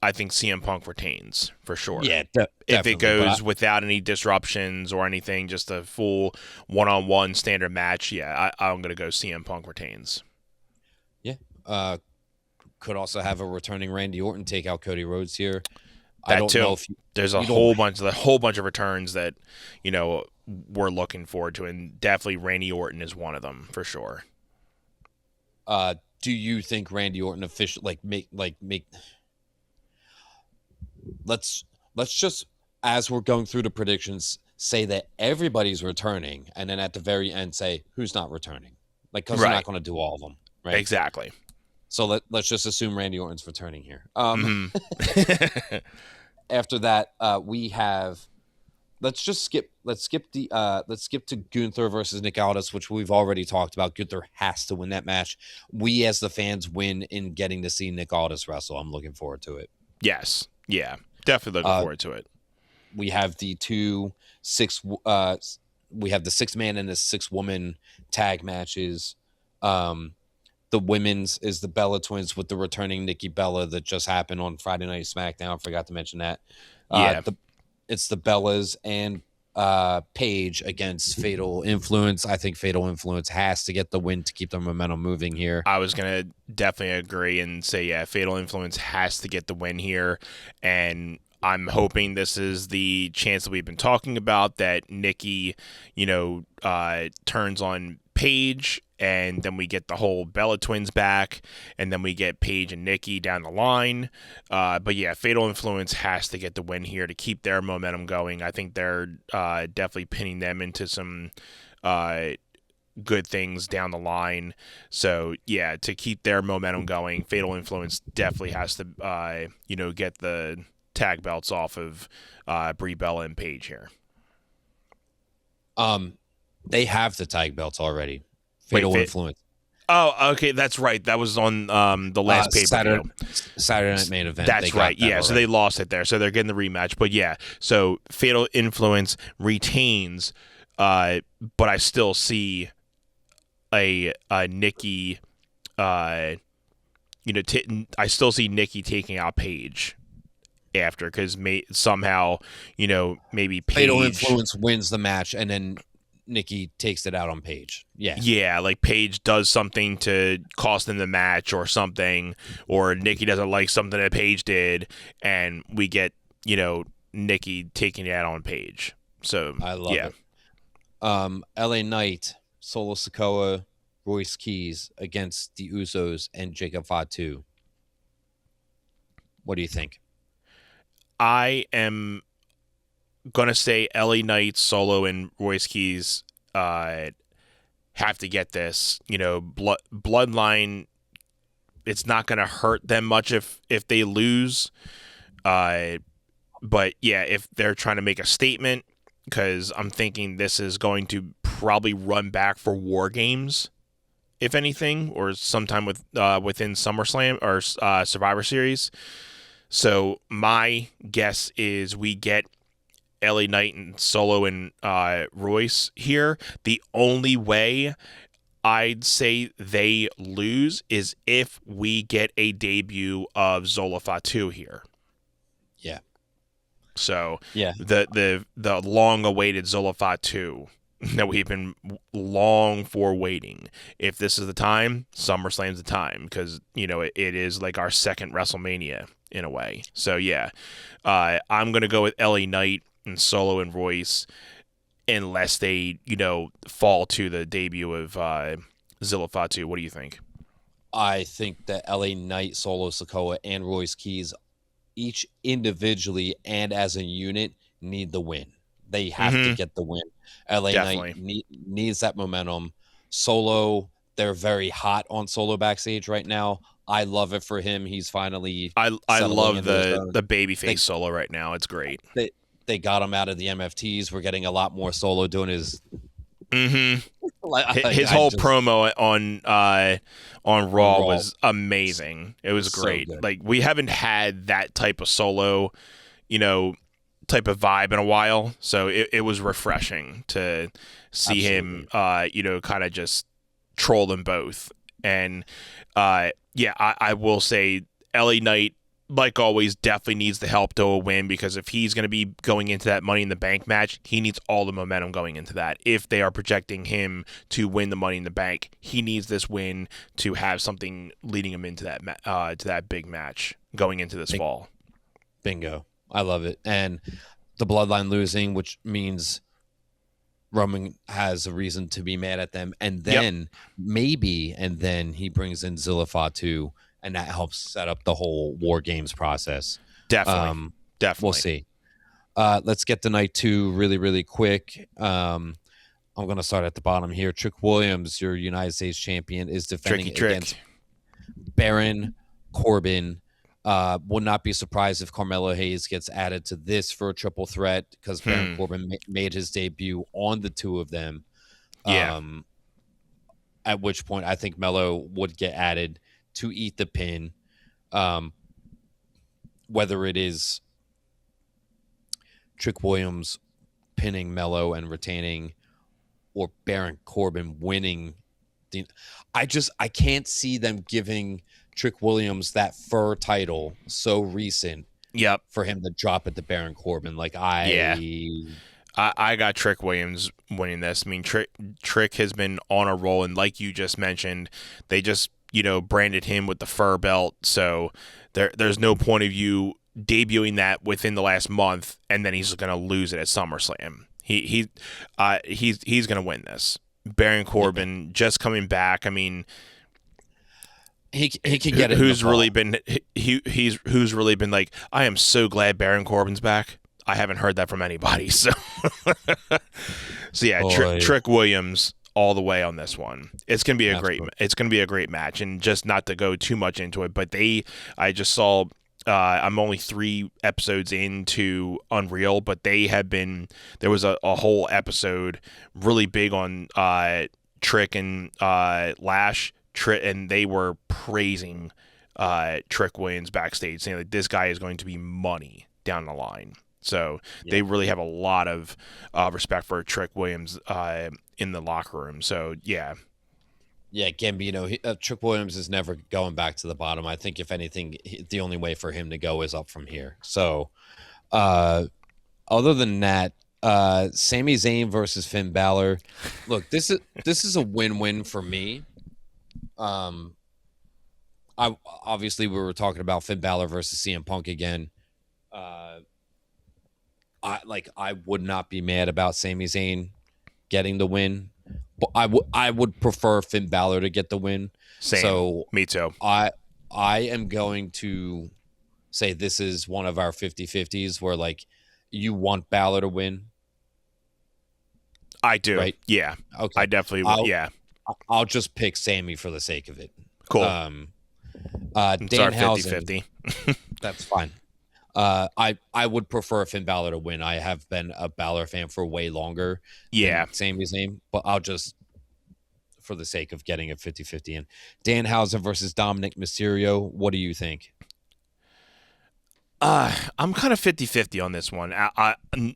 I think CM Punk retains for sure. Yeah, if it goes without any disruptions or anything, just a full one-on-one standard match, I'm going to go CM Punk retains. Yeah, could also have a returning Randy Orton take out Cody Rhodes here. That I don't know if there's a whole bunch of returns that we're looking forward to, and definitely Randy Orton is one of them for sure. Do you think Randy Orton let's just, as we're going through the predictions, say that everybody's returning, and then at the very end say who's not returning, because they're not going to do all of them, right? Exactly. So let's just assume Randy Orton's returning here. After that, we have. Let's skip to Gunther versus Nick Aldis, which we've already talked about. Gunther has to win that match. We as the fans win in getting to see Nick Aldis wrestle. I'm looking forward to it. Yes. Yeah. Definitely looking forward to it. We have the 6-man and the 6-woman tag matches. The women's is the Bella Twins with the returning Nikki Bella that just happened on Friday Night SmackDown. I forgot to mention that. It's the Bellas and Paige against Fatal Influence. I think Fatal Influence has to get the win to keep the momentum moving here. I was going to definitely agree and say, Fatal Influence has to get the win here. And I'm hoping this is the chance that we've been talking about, that Nikki, turns on Paige, and then we get the whole Bella Twins back, and then we get Paige and Nikki down the line. But yeah, Fatal Influence has to get the win here to keep their momentum going. I think they're definitely pinning them into some good things down the line. So yeah, to keep their momentum going, Fatal Influence definitely has to get the tag belts off of Brie Bella and Paige here. They have the tag belts already. Fatal Influence. Oh, okay, that's right. That was on the last pay-per-view. Saturday Night Main Event. That's right. Yeah, so they lost it there. So they're getting the rematch. But yeah, so Fatal Influence retains, but I still see a Nikki, I still see Nikki taking out Paige after, because somehow, maybe Paige... Fatal Influence wins the match, and then Nikki takes it out on Paige. Yeah, like Paige does something to cost them the match or something, or Nikki doesn't like something that Paige did, and we get, Nikki taking it out on Paige. So I love it. LA Knight, Solo Sikoa, Royce Keys against the Usos and Jacob Fatu. What do you think? I am gonna say LA Knight, Solo, and Royce Keys have to get this. Bloodline, it's not gonna hurt them much if they lose. But yeah, if they're trying to make a statement, because I'm thinking this is going to probably run back for War Games, if anything, or sometime within SummerSlam or Survivor Series. So my guess is we get LA Knight and Solo and Royce here. The only way I'd say they lose is if we get a debut of Zola Fatu here. Yeah. So yeah, the long-awaited Zola Fatu that we've been long for waiting. If this is the time, SummerSlam's the time, because it is like our second WrestleMania in a way. So yeah, I'm gonna go with LA Knight and Solo and Royce, unless they fall to the debut of Zilla Fatu. What do you think? I think that LA Knight, Solo Sikoa, and Royce Keys, each individually and as a unit, need the win. They have to get the win. LA Definitely. Knight needs that momentum. Solo, they're very hot on Solo backstage right now. I love it for him. He's finally... I love the babyface Solo right now. It's great. They got him out of the MFTs. We're getting a lot more Solo doing his... His whole promo on Raw was amazing. It was great. So like, we haven't had that type of Solo, type of vibe in a while. So it was refreshing to see him, kind of just troll them both. And I will say LA Knight, like always, definitely needs the help to a win, because if he's going to be going into that Money in the Bank match, he needs all the momentum going into that. If they are projecting him to win the Money in the Bank, he needs this win to have something leading him into that to that big match going into this fall. Bingo. I love it. And the Bloodline losing, which means Roman has a reason to be mad at them. And then then he brings in Zilla Fatu, and that helps set up the whole War Games process. Definitely. We'll see. Let's get to night 2 really, really quick. I'm going to start at the bottom here. Trick Williams, your United States champion, is defending against Baron Corbin. Would not be surprised if Carmelo Hayes gets added to this for a triple threat, because Baron Corbin made his debut on the two of them. Yeah. At which point I think Melo would get added to eat the pin. Whether it is Trick Williams pinning Melo and retaining, or Baron Corbin winning. I can't see them giving Trick Williams that fur title so recent. Yep. For him to drop it to Baron Corbin. I got Trick Williams winning this. I mean, Trick has been on a roll, and like you just mentioned, they just branded him with the fur belt. So there's no point of you debuting that within the last month, and then he's going to lose it at SummerSlam. He's going to win this. Baron Corbin just coming back. I mean, he can get it. Who's really been like, I am so glad Baron Corbin's back. I haven't heard that from anybody. So yeah, Trick Williams all the way on this one. It's gonna be a great match, and just not to go too much into it, but I just saw I'm only 3 episodes into Unreal, but they have been. There was a whole episode really big on Trick and Lash. And they were praising Trick Williams backstage, saying like this guy is going to be money down the line. So they really have a lot of respect for Trick Williams in the locker room. So yeah. Yeah, Gambino, Trick Williams is never going back to the bottom. I think if anything, the only way for him to go is up from here. So, other than that, Sami Zayn versus Finn Balor. Look, this is a win-win for me. I obviously we were talking about Finn Balor versus CM Punk again. I would not be mad about Sami Zayn getting the win. But I would prefer Finn Balor to get the win. Same. So Me too. I am going to say this is one of our 50-50s where like you want Balor to win. I do. Right? Yeah. Okay. I definitely would. Yeah. I'll just pick Sammy for the sake of it. Cool. Danhausen, 50-50. That's fine. I would prefer Finn Balor to win. I have been a Balor fan for way longer. Yeah. Same name, but I'll just, for the sake of getting a 50-50 in. Danhausen versus Dominic Mysterio. What do you think? I'm kind of 50-50 on this one.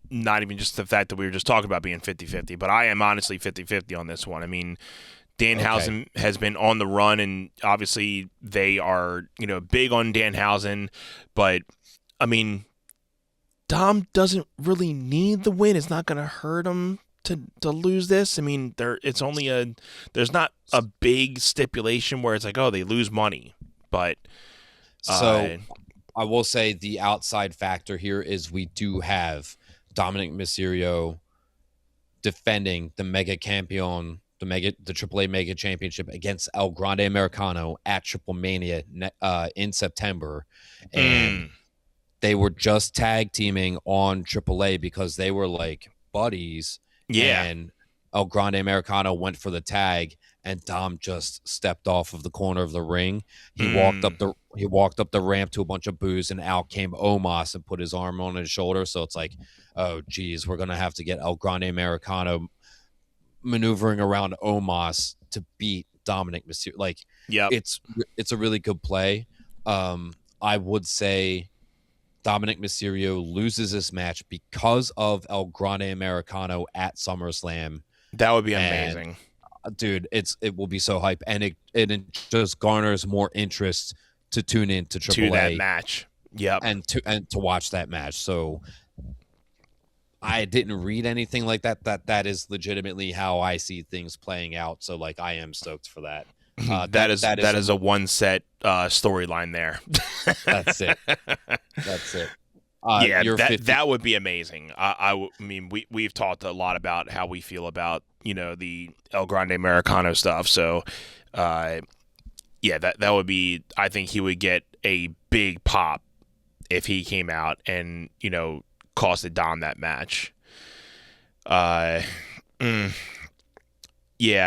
Not even just the fact that we were just talking about being 50-50, but I am honestly 50-50 on this one. I mean, Danhausen has been on the run, and obviously they are, big on Danhausen, but I mean, Dom doesn't really need the win. It's not going to hurt him to lose this. I mean, there's not a big stipulation where it's like, oh, they lose money, but so I will say the outside factor here is we do have Dominic Mysterio defending the Mega Campeon, the AAA Mega Championship against El Grande Americano at Triple Mania in September, and they were just tag teaming on AAA because they were like buddies. Yeah. And El Grande Americano went for the tag, and Dom just stepped off of the corner of the ring. He walked up the ramp to a bunch of boos, and out came Omos and put his arm on his shoulder. So it's like, oh geez, we're gonna have to get El Grande Americano maneuvering around Omos to beat Dominic Mysterio. Like, it's a really good play. I would say Dominic Mysterio loses this match because of El Grande Americano at SummerSlam. That would be amazing. Dude, it will be so hype, and it just garners more interest to tune in to AAA to that match. Yep. And to watch that match. So I didn't read anything like that. That is legitimately how I see things playing out. So like I am stoked for that. That is a one set storyline there. That's it. That's it. That would be amazing. I mean, we've talked a lot about how we feel about the El Grande Americano stuff. So, that would be. I think he would get a big pop if he came out and costed Dom that match. Yeah,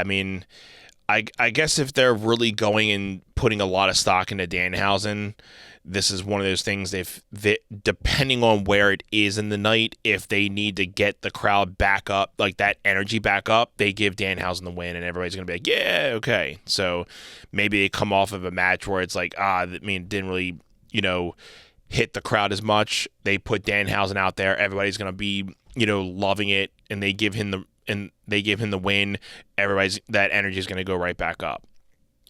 I mean, I guess if they're really going and putting a lot of stock into Danhausen, this is one of those things they depending on where it is in the night, if they need to get the crowd back up, like that energy back up, they give Danhausen the win, and everybody's going to be like, yeah, okay. So maybe they come off of a match where it's like, it didn't really, hit the crowd as much. They put Danhausen out there. Everybody's going to be, loving it, and they give him the win. That energy is going to go right back up.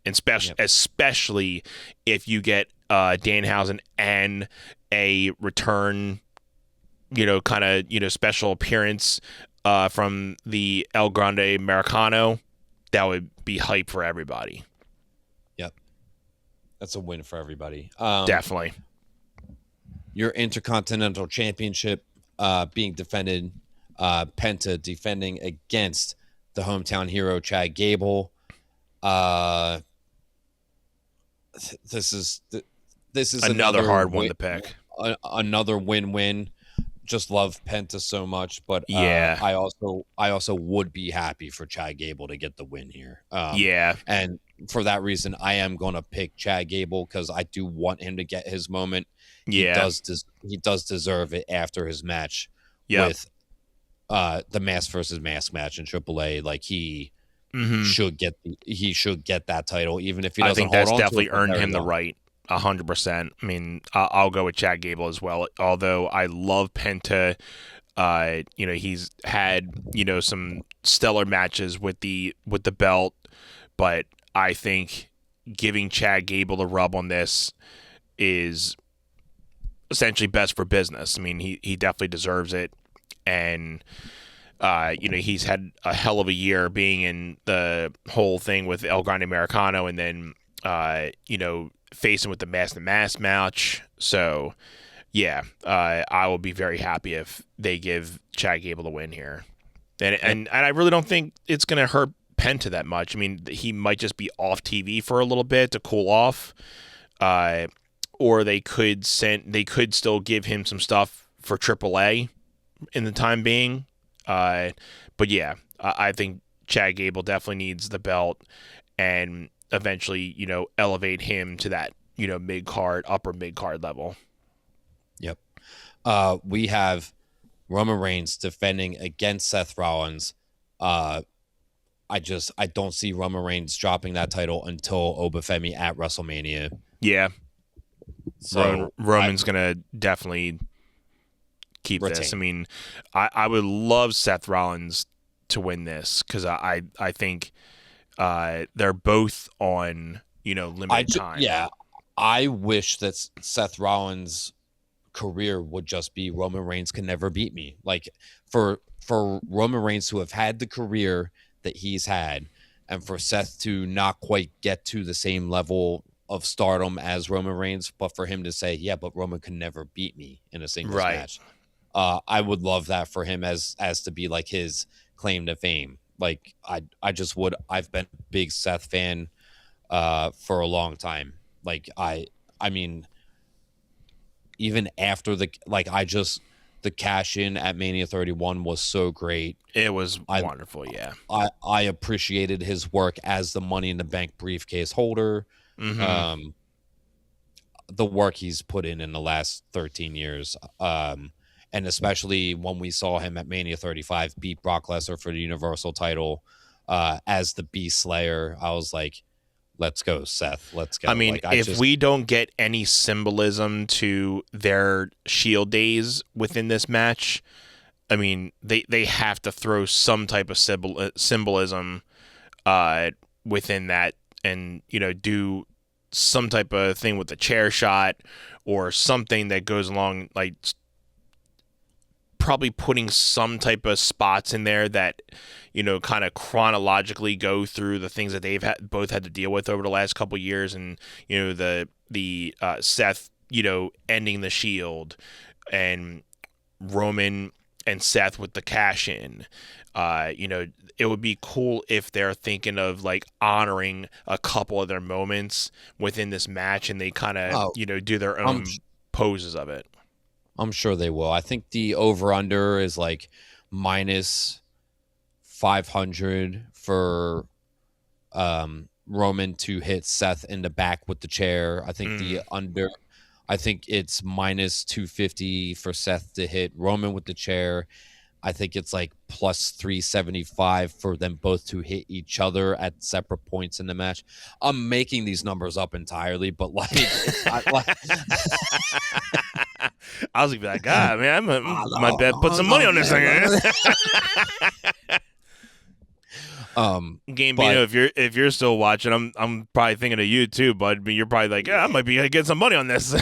And especially if you get Danhausen and a return, special appearance from the El Grande Americano, that would be hype for everybody. Yep. That's a win for everybody. Definitely. Your Intercontinental Championship being defended, Penta defending against the hometown hero, Chad Gable. This is another hard one to pick. Another win-win. just love Penta so much, but Yeah. I also would be happy for Chad Gable to get the win here. Yeah. And for that reason, I am going to pick Chad Gable because I do want him to get his moment. Yeah. He does deserve it after his match Yep. with the mask versus mask match in AAA. Like he Mhm. should get that title, even if he I doesn't think hold that's on to definitely it for earned very him the long. right. 100%. I mean, I'll go with Chad Gable as well. Although I love Penta, he's had some stellar matches with the belt, but I think giving Chad Gable the rub on this is essentially best for business. I mean, he definitely deserves it, and he's had a hell of a year being in the whole thing with El Grande Americano, and then facing with the Mask and Mask match. So yeah, I will be very happy if they give Chad Gable the win here, and I really don't think it's gonna hurt Penta that much. I mean, he might just be off TV for a little bit to cool off, or they could still give him some stuff for AAA in the time being. But yeah, I think Chad Gable definitely needs the belt, and eventually, elevate him to that, mid card, upper mid card level. Yep. We have Roman Reigns defending against Seth Rollins. I don't see Roman Reigns dropping that title until Obafemi at WrestleMania. Yeah. So Roman's gonna definitely keep retain. this. I mean, I would love Seth Rollins to win this because I think they're both on limited time. Yeah, I wish that Seth Rollins' career would just be Roman Reigns can never beat me. Like for Roman Reigns to have had the career that he's had, and for Seth to not quite get to the same level of stardom as Roman Reigns, but for him to say, yeah, but Roman could never beat me in a singles match. I would love that for him as to be like his claim to fame. Like I just would. I've been a big Seth fan for a long time. Like I mean, even after the cash in at Mania 31 was so great. It was wonderful. Yeah, I appreciated his work as the Money in the Bank briefcase holder. Mm-hmm. The work he's put in the last 13 years. And especially when we saw him at Mania 35 beat Brock Lesnar for the Universal title as the Beast Slayer, I was like, let's go, Seth. Let's go. I mean, if we don't get any symbolism to their Shield days within this match, I mean, they have to throw some type of symbolism within that, and do some type of thing with the chair shot or something that goes along, like probably putting some type of spots in there that kind of chronologically go through the things that they've both had to deal with over the last couple of years, and the Seth ending the Shield, and Roman and Seth with the cash in. It would be cool if they're thinking of like honoring a couple of their moments within this match, and they kind of do their own poses of it. I'm sure they will. I think the over-under is like minus 500 for Roman to hit Seth in the back with the chair. I think I think it's minus 250 for Seth to hit Roman with the chair. I think it's like plus 375 for them both to hit each other at separate points in the match. I'm making these numbers up entirely, but like, I was like, God, man, my bet put some money on this thing. Gambino, if you're still watching, I'm probably thinking of you too, bud. But you're probably like, I might be gonna get some money on this.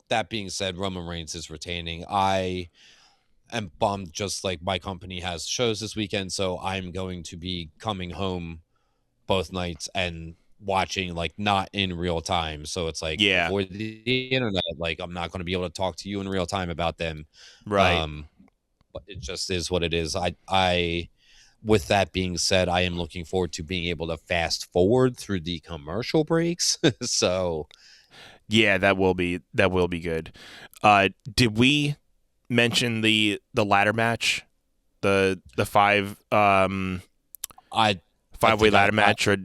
That being said, Roman Reigns is retaining. I am bummed, just like my company has shows this weekend, so I'm going to be coming home both nights and watching, like, not in real time. So it's like, avoid the internet. Like, I'm not going to be able to talk to you in real time about them. Right. But it just is what it is. I with that being said, I am looking forward to being able to fast forward through the commercial breaks. So Yeah, that will be good. Did we mention the ladder match, the five I five-way think ladder match? Or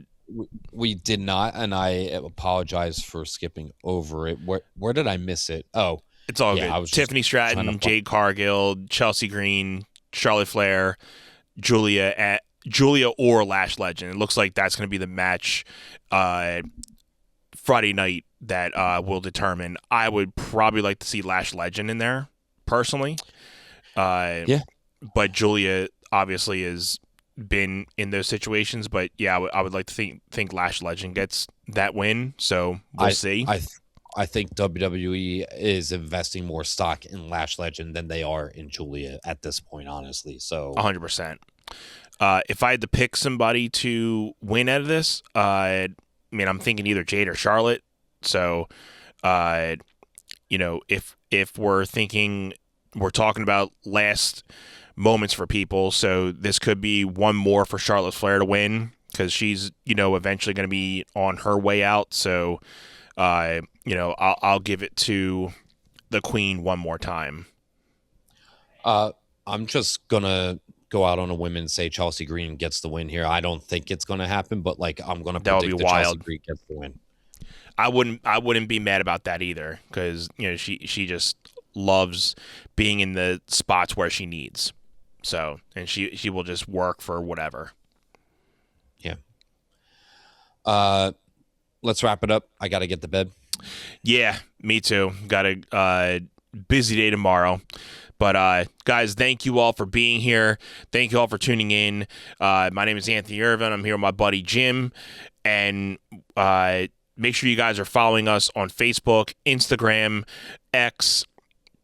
we did not, and I apologize for skipping over it. Where did I miss it? Oh, it's all yeah, I good. was Tiffany just trying Stratton, to Jade Cargill, Chelsea Green, Charlotte Flair, Julia or Lash Legend. It looks like that's going to be the match Friday night that will determine. I would probably like to see Lash Legend in there personally. Yeah. But Julia obviously has been in those situations. But yeah, I would like to think Lash Legend gets that win. So we'll see. I think WWE is investing more stock in Lash Legend than they are in Julia at this point, honestly. So 100%. If I had to pick somebody to win out of this, I mean, I'm thinking either Jade or Charlotte. So, if we're talking about last moments for people, so this could be one more for Charlotte Flair to win because she's, eventually going to be on her way out. So, I'll give it to the Queen one more time. I'm just gonna go out on a whim and say Chelsea Green gets the win here. I don't think it's gonna happen, but I'm gonna predict that Chelsea Green gets the win. I wouldn't be mad about that either because she just loves being in the spots where she needs. So, and she will just work for whatever. Yeah. Let's wrap it up. I got to get to bed. Yeah, me too. Got a busy day tomorrow. But guys, thank you all for being here. Thank you all for tuning in. My name is Anthony Irvin. I'm here with my buddy Jim. And make sure you guys are following us on Facebook, Instagram, X,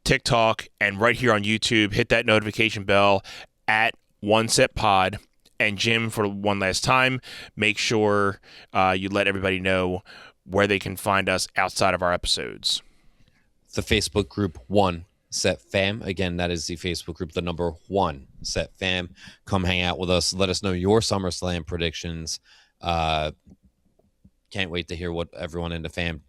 TikTok, and right here on YouTube. Hit that notification bell at OneSetPod. And Jim, for one last time, make sure you let everybody know where they can find us outside of our episodes. The Facebook group One Set Fam. Again, that is the Facebook group, the number One Set Fam. Come hang out with us. Let us know your SummerSlam predictions. Can't wait to hear what everyone in the fam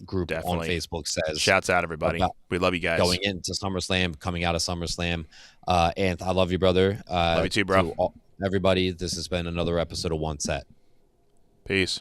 group on Facebook says. Shouts out, everybody. We love you guys. Going into SummerSlam, coming out of SummerSlam. And I love you, brother. Love you too, bro. To everybody, this has been another episode of One Set. Peace.